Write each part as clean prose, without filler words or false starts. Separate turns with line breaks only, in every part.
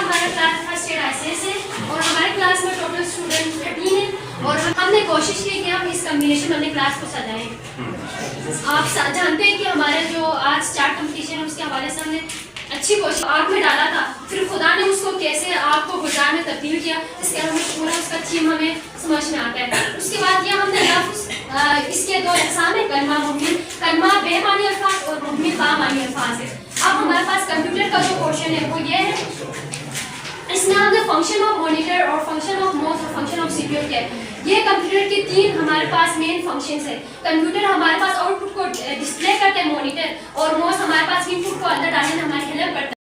हमारा class first year ICS है और हमारे क्लास में टोटल स्टूडेंट 13 है और हमने कोशिश की कि हम इस कम्बिनेशन वाले क्लास को सजाएं। आप जानते हैं कि हमारे जो आज चार्ट कंपटीशन है उसके हवाले से हमने अच्छी कोशिश आग में डाला था, फिर खुदा ने उसको कैसे आग को गुजार में तब्दील किया, इसके हमें पूरा उसका थीम हमें समझ में आता है। उसके बाद यह हमने लफ्ज़ इसके दो अक़साम है, कलमा मुहम्मिल, कलमा बेमानी अल्फाज और मुहम्मिल बामानी अल्फाज है। अब हमारे पास कंप्यूटर का जो पोर्शन है वो ये है, इसमें हमने फंक्शन ऑफ मॉनिटर और फंक्शन ऑफ माउस और फंक्शन ऑफ CPU किया है। ये कंप्यूटर के तीन हमारे पास मेन फंक्शंस है। कंप्यूटर हमारे पास आउटपुट को डिस्प्ले करते हैं मॉनिटर, और माउस हमारे पास इनपुट को अंदर डालने में हमारी हेल्प करता है।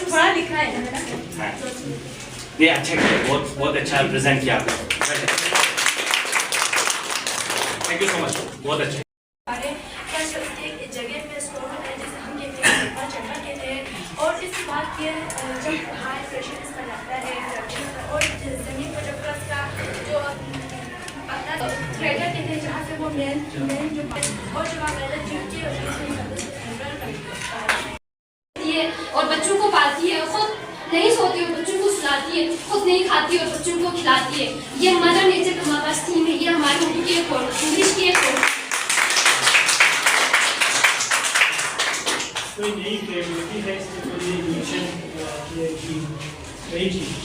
थोड़ा लिखा है
ये अच्छा किया, बहुत अच्छा प्रेजेंट किया आपने। थैंक यू सो मच, बहुत अच्छा।
जगह पे स्टोर होता है जैसे हम कहते हैं चढ़ा कहते हैं, और इसके बाद ये जब हाई प्रेशर इसका लगता है और ज़मीन पर जब इसका जो अपना थ्रेडर कहते हैं जहाँ से वो मेन जो और जब आप पहले चुनती है
और बच्चों को पालती है, खुद नहीं सोती है, बच्चों को सुलाती है, खुद नहीं खाती और बच्चों को खिलाती है। ये मदर नेचर हमारे पास थीम है। ये हमारी उर्दू की एक इंग्लिश की एक
कोई नई क्रिएटिविटी है इससे, कोई इन्वेंशन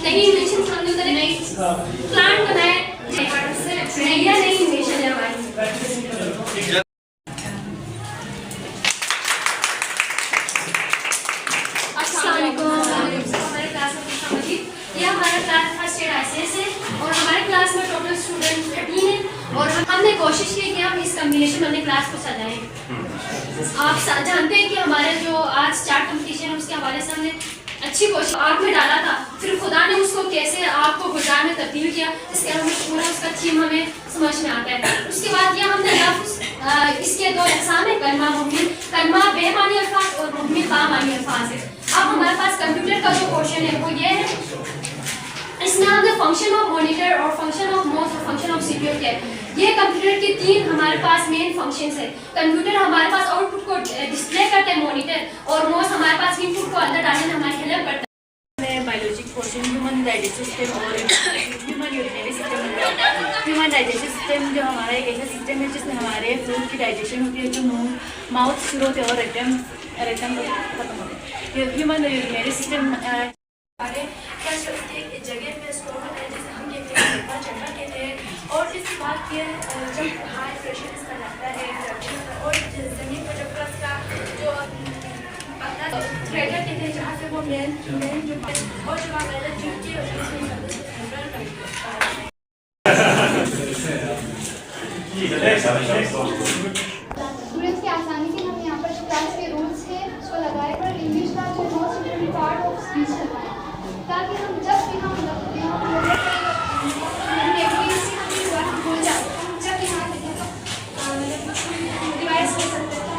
नई इन्वेंशन हमने उधर नई प्लांट बनाए, नई इन्वेंशन है हमारी। ये हमारा क्लास फर्स्ट ईयर ICS है और हमारे क्लास में टोटल स्टूडेंट 13 है और हमने कोशिश की कि हम इस कम्बिनेशन वाले क्लास को सजाएं। आप जानते हैं कि हमारे जो आज चार्ट कंपटीशन है उसके हवाले से हमने अच्छी कोशिश आग में डाला था, फिर खुदा ने उसको कैसे आग को गुजार में तब्दील किया, इसके हमें पूरा उसका थीम हमें समझ में आता है। उसके बाद यह हमने लफ्ज़ इसके दो अक़साम है, कलमा मुहम्मिल, कलमा बेमानी अल्फाज और मुहम्मिल बामानी अल्फाज है। अब हमारे पास कंप्यूटर का जो पोर्शन है वो ये है, इसमें हमने फंक्शन ऑफ मॉनिटर और फंक्शन ऑफ माउस और फंक्शन ऑफ CPU किया है। ये कंप्यूटर के तीन हमारे पास मेन फंक्शंस है। कंप्यूटर हमारे पास आउटपुट को डिस्प्ले करते हैं मॉनिटर, और माउस हमारे पास इनपुट को अंदर डालने में हमारी हेल्प करता है।
Biologic portion human digestive system और human urinary system. Human digestive system जो हमारा एक ऐसा सिस्टम है जिसमें हमारे फूड की डाइजेशन होती है, जो मुंह माउथ शुरू होते हैं और रेक्टम खत्म होते हैं। ह्यूमन यूरिनरी सिस्टम जगह पे स्टोर होता है जैसे हम कहते हैं चढ़ा कहते हैं, और इसके बाद ये जब हाई प्रेशर इसका लगता है और ज़मीन पर जब इसका जो अपना थ्रेडर कहते हैं जहाँ से वो मेन जो और जब आप पहले चुनती है
स्टूडेंट्स की आसानी के हम यहाँ पर जो क्लास के रूल्स हैं उसको लगाए, पर इंग्लिश का जो most important part of speech करवाएं, ताकि हम जब भी हम भूल जाए, जब यहाँ रिवाइज कर सकते हैं।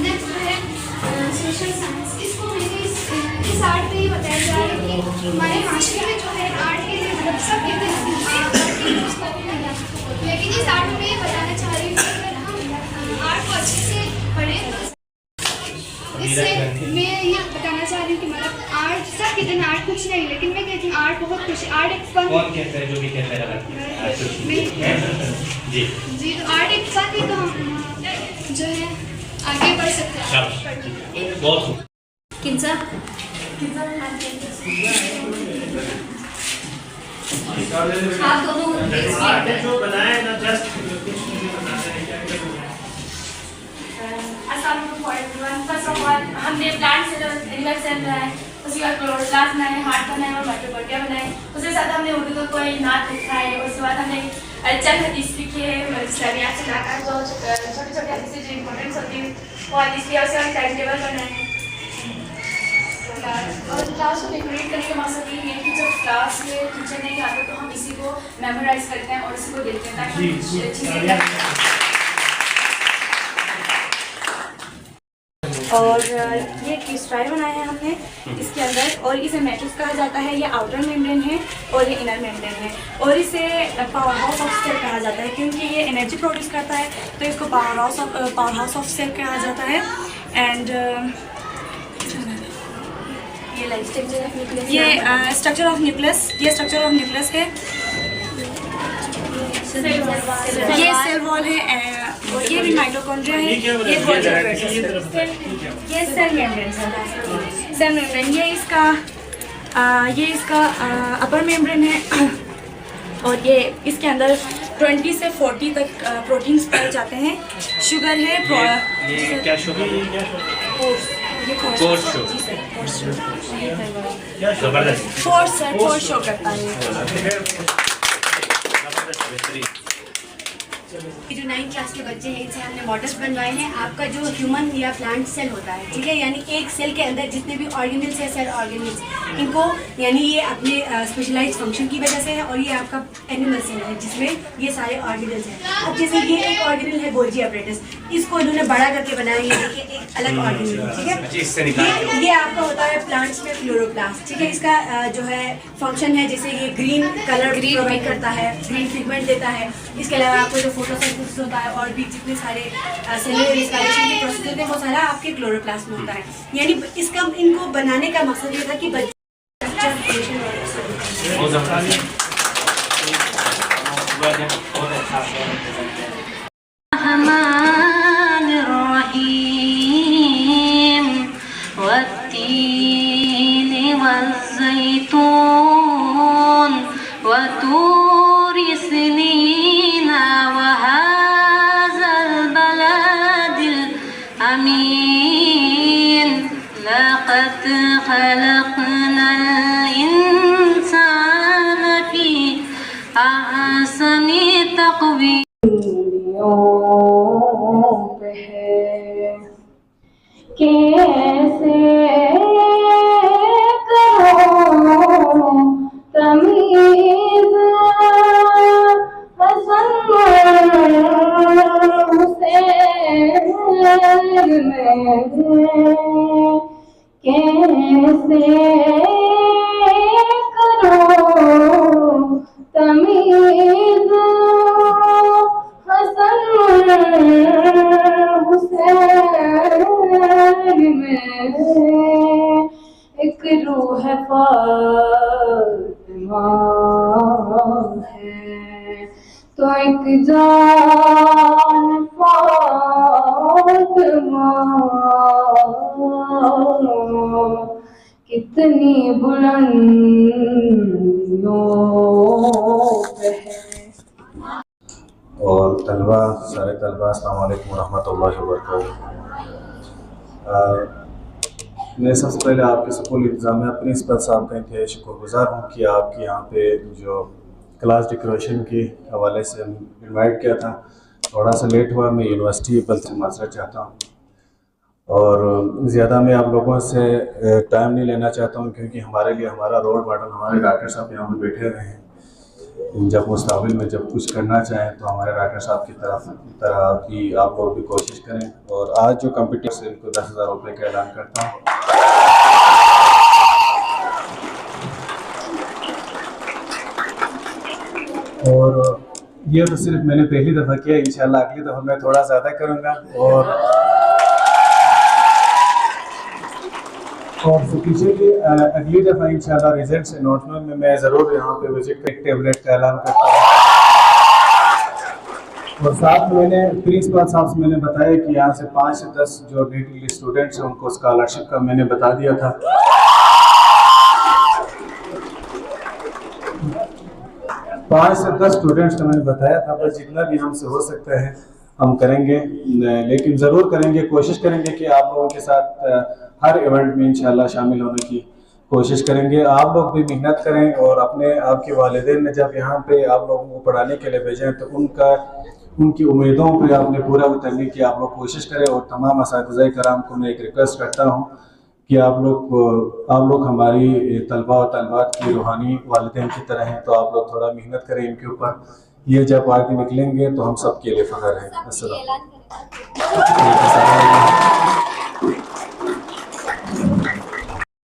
नेक्स्ट है सोशल साइंस। इसको मैंने इस आर्ट पे ही बताया जा रहा है कि हमारे माशरे में जो है आर्ट के लिए मतलब सब लेकिन इस आर्ट में ये बताना चाह रही हूँ कि अगर हम आर्ट को अच्छे से पढ़ें तो इससे मैं ये बताना चाह रही हूँ कि मतलब आर्ट सब कहते हैं आर्ट कुछ नहीं, लेकिन मैं कहती हूँ आर्ट बहुत कुछ। आर्ट एक फन,
कौन कहता है जो भी कहता है
जी तो आर्ट एक फन है, तो हम जो है आगे बढ़ सकते हैं।
बहुत
किंसा आप दोनों
जो बनाए ना जस्ट
फर्स्ट ऑफ ऑल हमने प्लांट से एनिमल सेल बनाए, उसके बाद क्लोरोप्लास्ट बनाए, हार्ट बनाए और माइटोकॉन्ड्रिया बनाए। उसके साथ हमने उर्दू का कोई नात लिखा है, उसके बाद हमने चंद हदीस लिखी है, इस्लामियात से लाकर जो छोटे छोटे हदीसें जो इम्पोर्टेंट्स होती है वो हदीस लिया, उसके बाद टाइम टेबल बनाए। और क्लास को डेकोरेट करने का मकसद ये है कि जब क्लास में टीचर नहीं आता तो हम इसी को मेमोराइज करते हैं और इसी को देखते हैं ताकि और ये किस ट्राई बनाए हैं हमने इसके अंदर, और इसे मैट्रिक्स कहा जाता है। ये आउटर मेम्ब्रेन है और ये इनर मेम्ब्रेन है, और इसे पावर हाउस ऑफ सेल कहा जाता है क्योंकि ये एनर्जी प्रोड्यूस करता है, तो इसको पावर हाउस ऑफ सेल कहा जाता है। एंड ये स्ट्रक्चर ऑफ न्यूक्लियस, ये स्ट्रक्चर ऑफ न्यूक्लियस है, ये सेल वॉल है, और ये भी माइटोकॉन्ड्रिया है, ये सेल मेम्ब्रेन है। सेल मेम्ब्रेन ये इसका अपर मेम्ब्रेन है, और ये इसके अंदर 20 से 40 तक प्रोटीन्स पाए जाते हैं। शुगर है,
ये क्या शुगर?
ये फोर्स शो करता है।
जो 9th क्लास के बच्चे हैं इनसे हमने मॉडल्स बनवाए हैं। आपका जो ह्यूमन या प्लांट सेल होता है, ठीक है, यानी एक सेल के अंदर जितने भी ऑर्गेनल्स है, सेल ऑर्गेनल्स, इनको यानी ये अपने स्पेशलाइज्ड फंक्शन की वजह से है, और ये आपका एनिमल सेल है जिसमें ये सारे ऑर्गेनल्स हैं। अब जैसे ये एक ऑर्गेनल है गोल्जी अपरेटस, इसको इन्होंने बड़ा करके बनाया, ये देखिए एक अलग ऑर्गेनल है, ठीक है। ये आपका होता है प्लांट्स में क्लोरोप्लास्ट, ठीक है। इसका जो है फंक्शन है, जैसे ये ग्रीन कलर प्रोवाइड करता है, ग्रीन पिगमेंट देता है। इसके अलावा आपको जो फोटोसिंथेसिस होता है और भी जितने सारे सेलुलर रिस्पायरेशन के प्रोसेस होते हैं वो सारा आपके क्लोरोप्लास्ट में होता है। यानी इसका इनको बनाने का मकसद ये था कि बच्चे
एक रूह फातिमा है तो एक जान फातिमा कितनी बुलंदियों पे है।
और तलबा, सारे तलबा, अस्सलाम वालेकुम रहमतुल्लाहि व बरकातुहू। मैं सबसे पहले आपके स्कूल इंतज़ामिया प्रिंसिपल साहब का इंतहाई शुक्रगुज़ार हूँ कि आपके यहाँ पे जो क्लास डेकोरेशन के हवाले से इनवाइट किया था, थोड़ा सा लेट हुआ। मैं यूनिवर्सिटी बल से माजरत चाहता हूँ और ज़्यादा मैं आप लोगों से टाइम नहीं लेना चाहता हूँ क्योंकि हमारे लिए हमारा रोल मॉडल हमारे डॉक्टर साहब यहाँ पर बैठे हुए हैं। जब मुस्तक़बिल में जब कुछ करना चाहें तो हमारे डॉक्टर साहब की तरह की आप लोग भी कोशिश करें। और आज जो कंपटीशन से इनको 10,000 रुपये का ऐलान करता हूँ। और ये तो सिर्फ मैंने पहली दफ़ा किया, इंशाल्लाह अगली दफ़ा मैं थोड़ा ज़्यादा करूँगा। और पीछे की अगली दफ़ा इंशाल्लाह रिजल्ट से अनाउंसमेंट में मैं ज़रूर यहाँ पे विजिट कर टेबलेट का ऐलान करता हूँ। और साथ मैंने प्रिंसिपल साहब से मैंने बताया कि यहाँ से 5 से 10 जो नीट स्टूडेंट्स हैं उनको स्कॉलरशिप का मैंने बता दिया था। 5 से 10 स्टूडेंट्स का मैंने बताया था, बस जितना भी हमसे हो सकता है हम करेंगे, लेकिन ज़रूर करेंगे, कोशिश करेंगे कि आप लोगों के साथ हर इवेंट में इंशाल्लाह शामिल होने की कोशिश करेंगे। आप लोग भी मेहनत करें और अपने आपके वालिदैन ने जब यहाँ पे आप लोगों को पढ़ाने के लिए भेजें तो उनकी उम्मीदों पे आपने पूरा उतरने की आप लोग कोशिश करें। और तमाम असातिज़ा कराम को मैं एक रिक्वेस्ट करता हूँ कि आप लोग हमारी तलबा और तलबात की रूहानी वालिदैन की तरह हैं, तो आप लोग थोड़ा मेहनत करें इनके ऊपर। ये जब आगे निकलेंगे तो हम सब के लिए फ़ख्र है। अस्सलाम।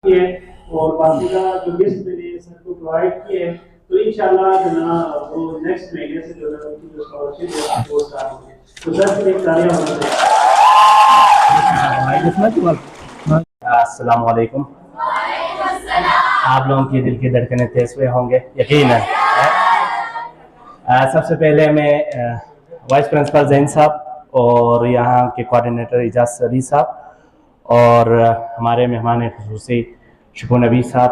किए हैं और बाकी का जो गिफ्ट मैंने सर को प्रोवाइड किए हैं, तो इंशाल्लाह जो ना वो नेक्स्ट महीने से जो ना उनकी जो स्कॉलरशिप है वो स्टार्ट होगी। तो सर एक तालियां होना
अस्सलाम वालेकुम। आप लोगों की दिल की धड़कनें तेज हुए होंगे यकीनन। सबसे पहले मैं वाइस प्रिंसिपल जैन साहब और यहाँ के कोऑर्डिनेटर इजाज अली साहब और हमारे मेहमान खुसूसी शुकुर नबी साहब,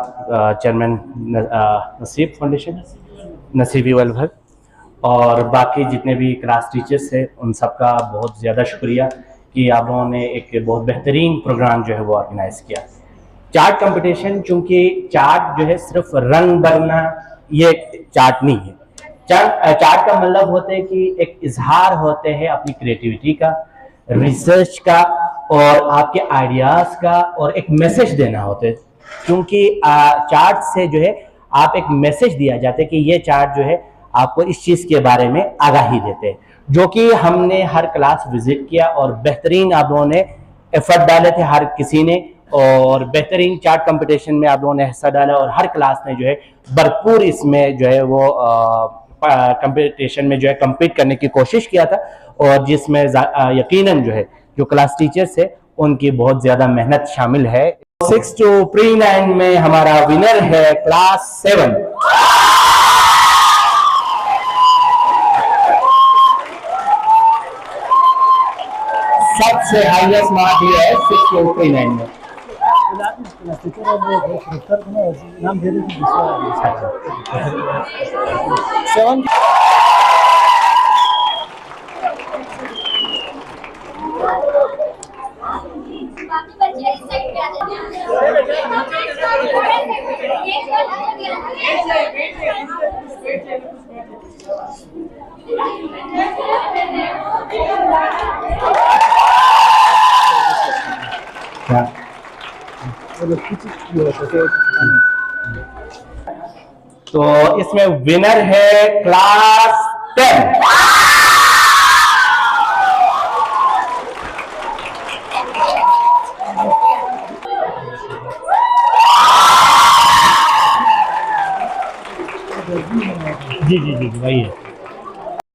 चेयरमैन नसीब फाउंडेशन नसीबी वलभग, और बाकी जितने भी क्लास टीचर्स हैं उन सबका बहुत ज़्यादा शुक्रिया कि आप लोगों ने एक बहुत बेहतरीन प्रोग्राम जो है वो ऑर्गेनाइज़ किया। चार्ट कंपटीशन, चूँकि चार्ट जो है सिर्फ रंग भरना ये चार्ट नहीं है। चार्ट का मतलब होता है कि एक इजहार होते हैं अपनी क्रिएटिविटी का, रिसर्च का और आपके आइडियाज़ का, और एक मैसेज देना होता है। क्योंकि चार्ट से जो है आप एक मैसेज दिया जाता है कि ये चार्ट जो है आपको इस चीज़ के बारे में आगाही देते हैं, जो कि हमने हर क्लास विजिट किया और बेहतरीन आप लोगों ने एफर्ट डाले थे हर किसी ने, और बेहतरीन चार्ट कंपटीशन में आप लोगों ने हिस्सा डाला और हर क्लास ने जो है भरपूर इसमें जो है वो कंपटीशन में जो है कम्पीट करने की कोशिश किया था, और जिसमें यकीनन जो है जो क्लास टीचर्स है उनकी बहुत ज़्यादा मेहनत शामिल है। 6 to pre-9 में हमारा विनर है क्लास 7। सबसे हाईएस्ट मार्क दिया है 6 to pre-9 में। तो इसमें विनर है क्लास 10। जी वही है।